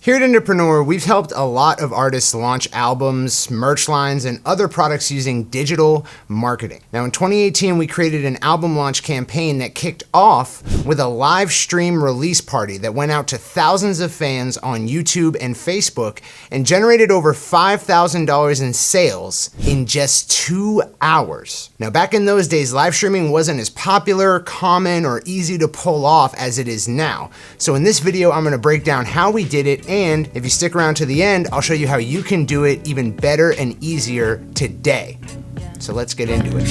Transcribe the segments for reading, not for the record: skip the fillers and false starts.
Here at Entrepreneur, we've helped a lot of artists launch albums, merch lines, and other products using digital marketing. Now in 2018, we created an album launch campaign that kicked off with a live stream release party that went out to thousands of fans on YouTube and Facebook and generated over $5,000 in sales in just 2 hours. Now back in those days, live streaming wasn't as popular, common, or easy to pull off as it is now. So in this video, I'm gonna break down how we did it, and if you stick around to the end, I'll show you how you can do it even better and easier today. So let's get into it.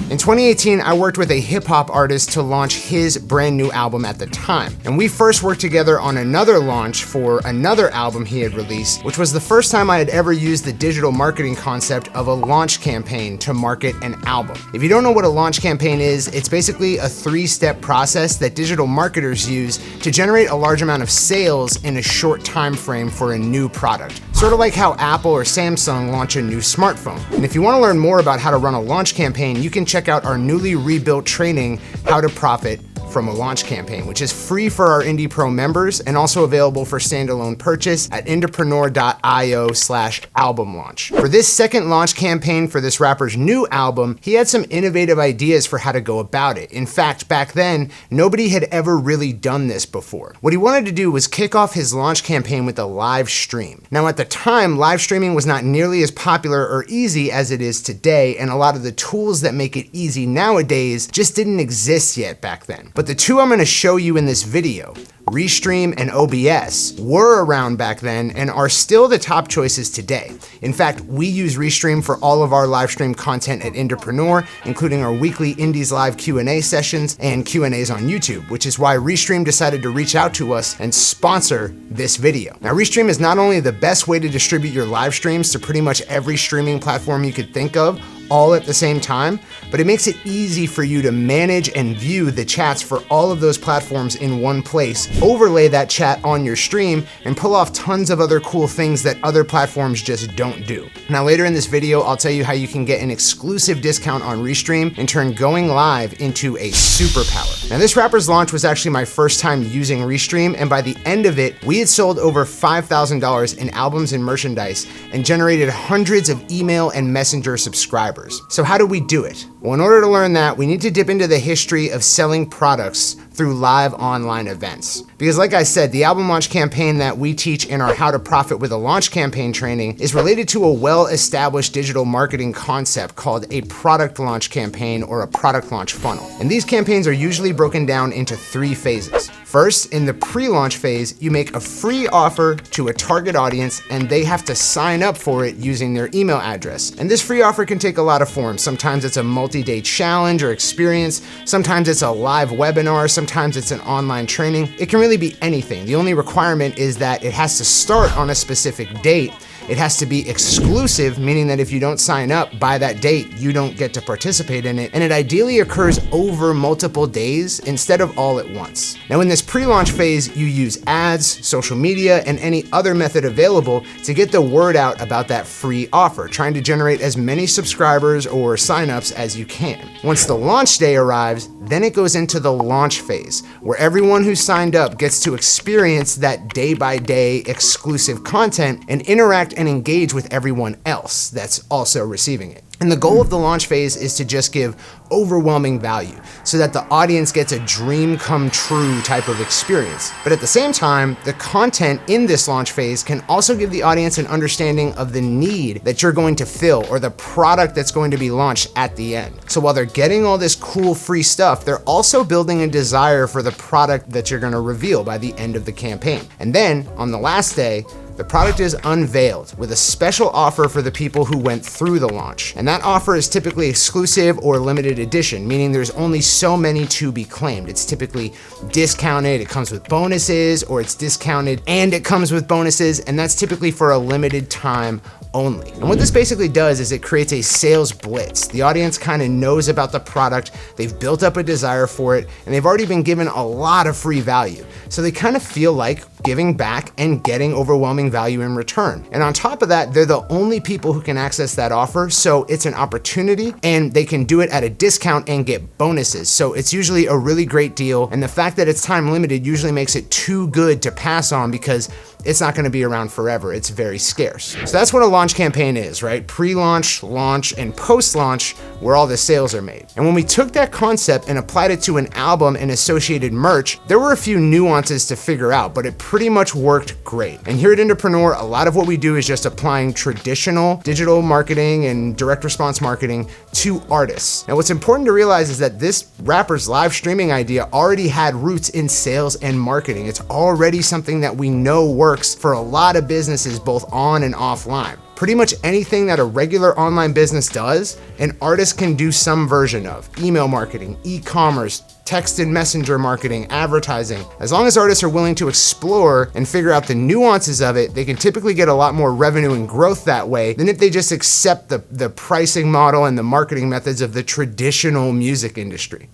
In 2018, I worked with a hip hop artist to launch his brand new album at the time. And we first worked together on another launch for another album he had released, which was the first time I had ever used the digital marketing concept of a launch campaign to market an album. If you don't know what a launch campaign is, it's basically a 3-step process that digital marketers use to generate a large amount of sales in a short time frame for a new product. Sort of like how Apple or Samsung launch a new smartphone. And if you want to learn more about how to run a launch campaign, you can check out our newly rebuilt training, How to Profit from a Launch Campaign, which is free for our Indie Pro members and also available for standalone purchase at entrepreneur.io/album launch. For this second launch campaign for this rapper's new album, he had some innovative ideas for how to go about it. In fact, back then, nobody had ever really done this before. What he wanted to do was kick off his launch campaign with a live stream. Now at the time, live streaming was not nearly as popular or easy as it is today, and a lot of the tools that make it easy nowadays just didn't exist yet back then. But the two I'm gonna show you in this video, Restream and OBS, were around back then and are still the top choices today. In fact, we use Restream for all of our live stream content at Entrepreneur, including our weekly Indies Live Q&A sessions and Q&As on YouTube, which is why Restream decided to reach out to us and sponsor this video. Now, Restream is not only the best way to distribute your live streams to pretty much every streaming platform you could think of, all at the same time, but it makes it easy for you to manage and view the chats for all of those platforms in one place, overlay that chat on your stream, and pull off tons of other cool things that other platforms just don't do. Now later in this video, I'll tell you how you can get an exclusive discount on Restream and turn going live into a superpower. Now this rapper's launch was actually my first time using Restream, and by the end of it, we had sold over $5,000 in albums and merchandise and generated hundreds of email and messenger subscribers. So how do we do it? Well, in order to learn that, we need to dip into the history of selling products through live online events. Because like I said, the album launch campaign that we teach in our How to Profit with a Launch Campaign training is related to a well-established digital marketing concept called a product launch campaign or a product launch funnel. And these campaigns are usually broken down into 3 phases. First, in the pre-launch phase, you make a free offer to a target audience and they have to sign up for it using their email address. And this free offer can take a lot of forms. Sometimes it's a multi-day challenge or experience. Sometimes it's a live webinar. Sometimes it's an online training. It can really be anything. The only requirement is that it has to start on a specific date. It has to be exclusive, meaning that if you don't sign up by that date, you don't get to participate in it. And it ideally occurs over multiple days instead of all at once. Now in this pre-launch phase, you use ads, social media, and any other method available to get the word out about that free offer, trying to generate as many subscribers or signups as you can. Once the launch day arrives, then it goes into the launch phase, where everyone who signed up gets to experience that day-by-day exclusive content and interact and engage with everyone else that's also receiving it. And the goal of the launch phase is to just give overwhelming value so that the audience gets a dream come true type of experience. But at the same time, the content in this launch phase can also give the audience an understanding of the need that you're going to fill or the product that's going to be launched at the end. So while they're getting all this cool free stuff, they're also building a desire for the product that you're going to reveal by the end of the campaign. And then on the last day, the product is unveiled with a special offer for the people who went through the launch. And that offer is typically exclusive or limited edition, meaning there's only so many to be claimed. It's typically discounted, it comes with bonuses, or it's discounted and it comes with bonuses, and that's typically for a limited time only. And what this basically does is it creates a sales blitz. The audience kind of knows about the product, they've built up a desire for it, and they've already been given a lot of free value. So they kind of feel like giving back and getting overwhelming value in return. And on top of that, they're the only people who can access that offer, so it's an opportunity and they can do it at a discount and get bonuses. So it's usually a really great deal, and the fact that it's time limited usually makes it too good to pass on because it's not gonna be around forever. It's very scarce. So that's what a launch campaign is, right? Pre-launch, launch, and post-launch, where all the sales are made. And when we took that concept and applied it to an album and associated merch, there were a few nuances to figure out, but it pretty much worked great. And here at Entrepreneur, a lot of what we do is just applying traditional digital marketing and direct response marketing to artists. Now, what's important to realize is that this rapper's live streaming idea already had roots in sales and marketing. It's already something that we know works for a lot of businesses, both on and offline. Pretty much anything that a regular online business does, an artist can do some version of. Email marketing, e-commerce, text and messenger marketing, advertising. As long as artists are willing to explore and figure out the nuances of it, they can typically get a lot more revenue and growth that way than if they just accept the pricing model and the marketing methods of the traditional music industry.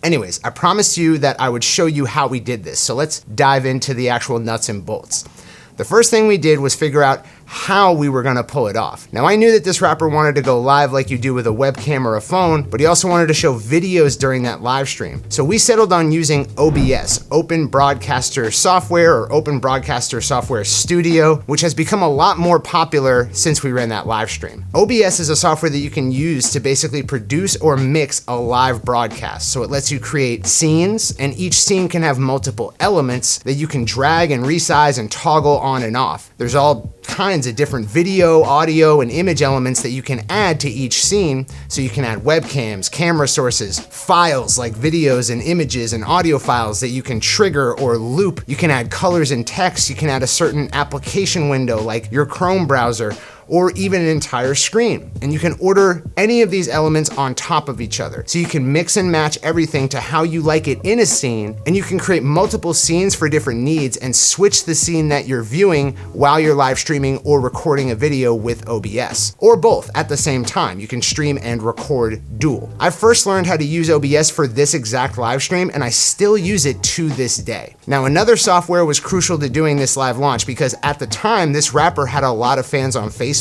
Anyways, I promised you that I would show you how we did this, so let's dive into the actual nuts and bolts. The first thing we did was figure out how we were gonna pull it off. Now, I knew that this rapper wanted to go live like you do with a webcam or a phone, but he also wanted to show videos during that live stream. So we settled on using OBS, Open Broadcaster Software, or Open Broadcaster Software Studio, which has become a lot more popular since we ran that live stream. OBS is a software that you can use to basically produce or mix a live broadcast. So it lets you create scenes, and each scene can have multiple elements that you can drag and resize and toggle on and off. There's all kinds of different video, audio, and image elements that you can add to each scene. So you can add webcams, camera sources, files like videos and images and audio files that you can trigger or loop. You can add colors and text. You can add a certain application window like your Chrome browser, or even an entire screen. And you can order any of these elements on top of each other. So you can mix and match everything to how you like it in a scene, and you can create multiple scenes for different needs and switch the scene that you're viewing while you're live streaming or recording a video with OBS, or both at the same time. You can stream and record dual. I first learned how to use OBS for this exact live stream, and I still use it to this day. Now, another software was crucial to doing this live launch because at the time, this rapper had a lot of fans on Facebook,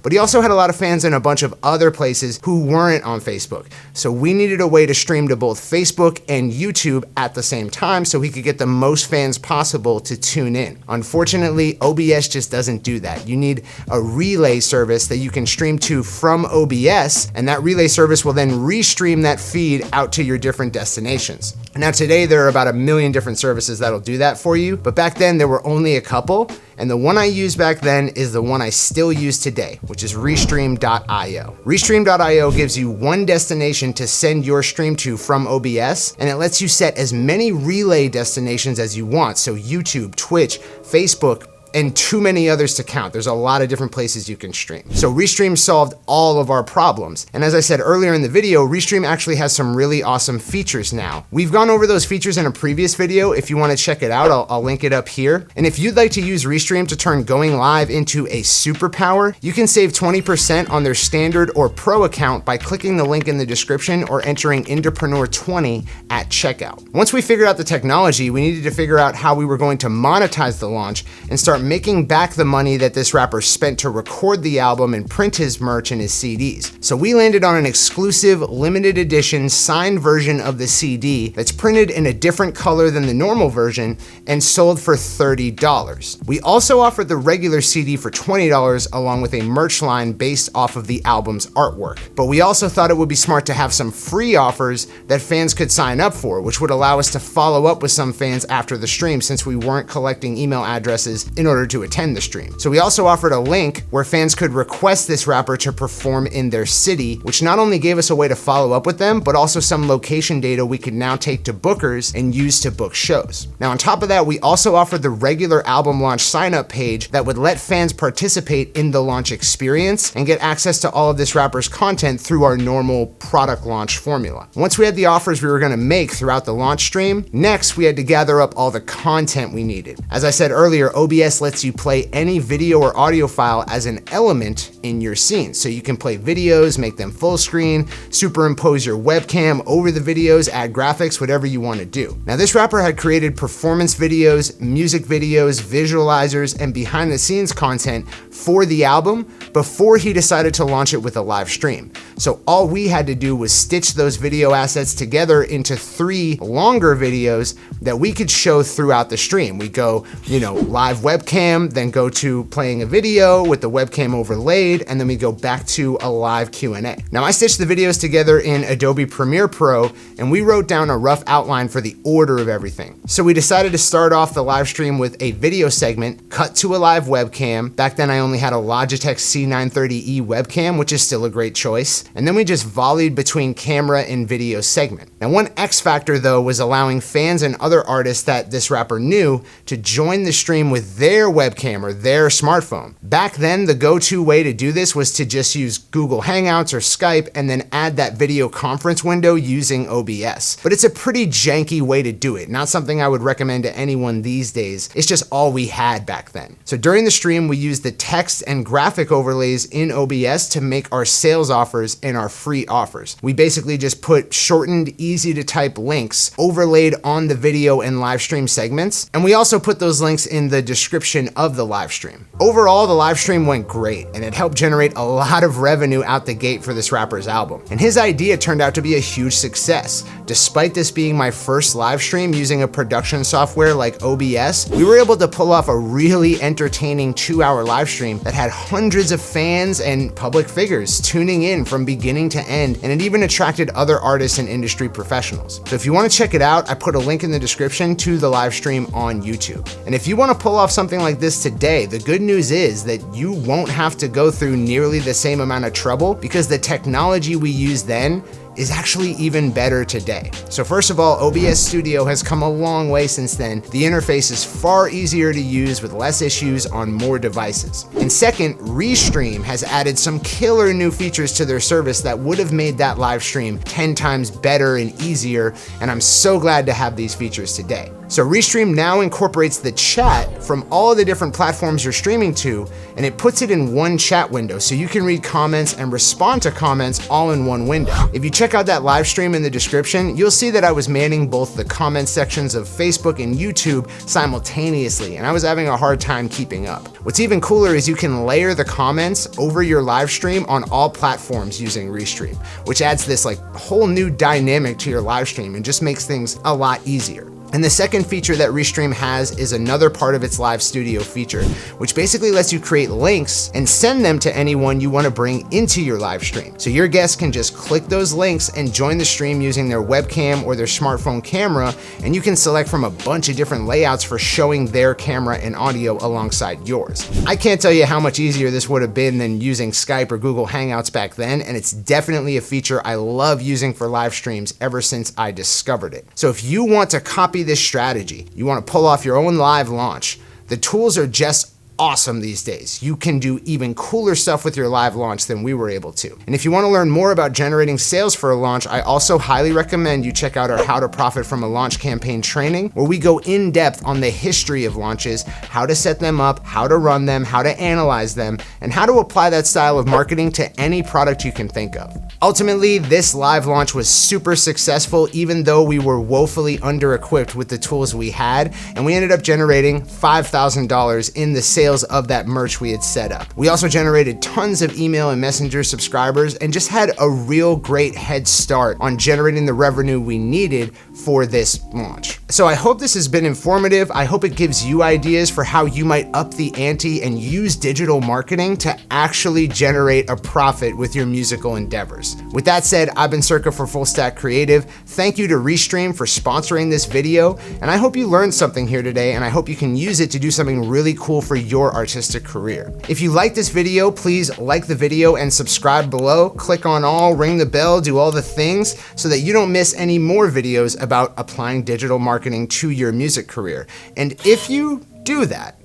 but he also had a lot of fans in a bunch of other places who weren't on Facebook. So we needed a way to stream to both Facebook and YouTube at the same time so he could get the most fans possible to tune in. Unfortunately, OBS just doesn't do that. You need a relay service that you can stream to from OBS, and that relay service will then restream that feed out to your different destinations. Now today, there are about 1 million different services that'll do that for you, but back then there were only a couple, and the one I used back then is the one I still use today, which is Restream.io. Restream.io gives you one destination to send your stream to from OBS, and it lets you set as many relay destinations as you want, so YouTube, Twitch, Facebook, and too many others to count. There's a lot of different places you can stream. So Restream solved all of our problems. And as I said earlier in the video, Restream actually has some really awesome features now. We've gone over those features in a previous video. If you want to check it out, I'll link it up here. And if you'd like to use Restream to turn going live into a superpower, you can save 20% on their standard or pro account by clicking the link in the description or entering Entrepreneur20 at checkout. Once we figured out the technology, we needed to figure out how we were going to monetize the launch and start making back the money that this rapper spent to record the album and print his merch and his CDs. So we landed on an exclusive, limited edition, signed version of the CD that's printed in a different color than the normal version and sold for $30. We also offered the regular CD for $20 along with a merch line based off of the album's artwork. But we also thought it would be smart to have some free offers that fans could sign up for, which would allow us to follow up with some fans after the stream since we weren't collecting email addresses in order to attend the stream. So we also offered a link where fans could request this rapper to perform in their city, which not only gave us a way to follow up with them, but also some location data we could now take to bookers and use to book shows. Now, on top of that, we also offered the regular album launch sign-up page that would let fans participate in the launch experience and get access to all of this rapper's content through our normal product launch formula. Once we had the offers we were gonna make throughout the launch stream, next we had to gather up all the content we needed. As I said earlier, OBS OBS lets you play any video or audio file as an element in your scene. So you can play videos, make them full screen, superimpose your webcam over the videos, add graphics, whatever you want to do. Now, this rapper had created performance videos, music videos, visualizers, and behind the scenes content for the album before he decided to launch it with a live stream. So all we had to do was stitch those video assets together into 3 longer videos that we could show throughout the stream. We go, live webcam, then go to playing a video with the webcam overlaid, and then we go back to a live Q&A. Now, I stitched the videos together in Adobe Premiere Pro, and we wrote down a rough outline for the order of everything. So we decided to start off the live stream with a video segment, cut to a live webcam. Back then I only had a Logitech C930E webcam, which is still a great choice. And then we just volleyed between camera and video segment. Now, one X factor though was allowing fans and other artists that this rapper knew to join the stream with their webcam or their smartphone. Back then, the go-to way to do this was to just use Google Hangouts or Skype and then add that video conference window using OBS. But it's a pretty janky way to do it. Not something I would recommend to anyone these days. It's just all we had back then. So during the stream, we used the text and graphic overlays in OBS to make our sales offers and our free offers. We basically just put shortened, easy to type links overlaid on the video and live stream segments. And we also put those links in the description of the live stream. Overall, the live stream went great and it helped generate a lot of revenue out the gate for this rapper's album. And his idea turned out to be a huge success. Despite this being my first live stream using a production software like OBS, we were able to pull off a really entertaining 2-hour live stream that had hundreds of fans and public figures tuning in from beginning to end, and it even attracted other artists and industry professionals. So if you want to check it out, I put a link in the description to the live stream on YouTube. And if you want to pull off something like this today, the good news is that you won't have to go through nearly the same amount of trouble because the technology we used then is actually even better today. So first of all, OBS Studio has come a long way since then. The interface is far easier to use with less issues on more devices. And second, Restream has added some killer new features to their service that would have made that live stream 10 times better and easier, and I'm so glad to have these features today. So Restream now incorporates the chat from all of the different platforms you're streaming to, and it puts it in one chat window so you can read comments and respond to comments all in one window. If you check out that live stream in the description, you'll see that I was manning both the comment sections of Facebook and YouTube simultaneously, and I was having a hard time keeping up. What's even cooler is you can layer the comments over your live stream on all platforms using Restream, which adds this whole new dynamic to your live stream and just makes things a lot easier. And the second feature that Restream has is another part of its live studio feature, which basically lets you create links and send them to anyone you want to bring into your live stream. So your guests can just click those links and join the stream using their webcam or their smartphone camera, and you can select from a bunch of different layouts for showing their camera and audio alongside yours. I can't tell you how much easier this would have been than using Skype or Google Hangouts back then, and it's definitely a feature I love using for live streams ever since I discovered it. So if you want to copy this strategy, you want to pull off your own live launch, the tools are just awesome these days. You can do even cooler stuff with your live launch than we were able to. And if you want to learn more about generating sales for a launch, I also highly recommend you check out our How to Profit from a Launch Campaign training, where we go in depth on the history of launches, how to set them up, how to run them, how to analyze them, and how to apply that style of marketing to any product you can think of. Ultimately, this live launch was super successful, even though we were woefully under-equipped with the tools we had, and we ended up generating $5,000 in the sales of that merch we had set up. We also generated tons of email and messenger subscribers and just had a real great head start on generating the revenue we needed for this launch. So I hope this has been informative. I hope it gives you ideas for how you might up the ante and use digital marketing to actually generate a profit with your musical endeavors. With that said, I've been Circa for Full Stack Creative. Thank you to Restream for sponsoring this video, and I hope you learned something here today, and I hope you can use it to do something really cool for your artistic career. If you like this video, please like the video and subscribe below. Click on all, ring the bell, do all the things so that you don't miss any more videos about applying digital marketing to your music career. And if you do that,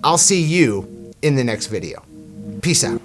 I'll see you in the next video. Peace out.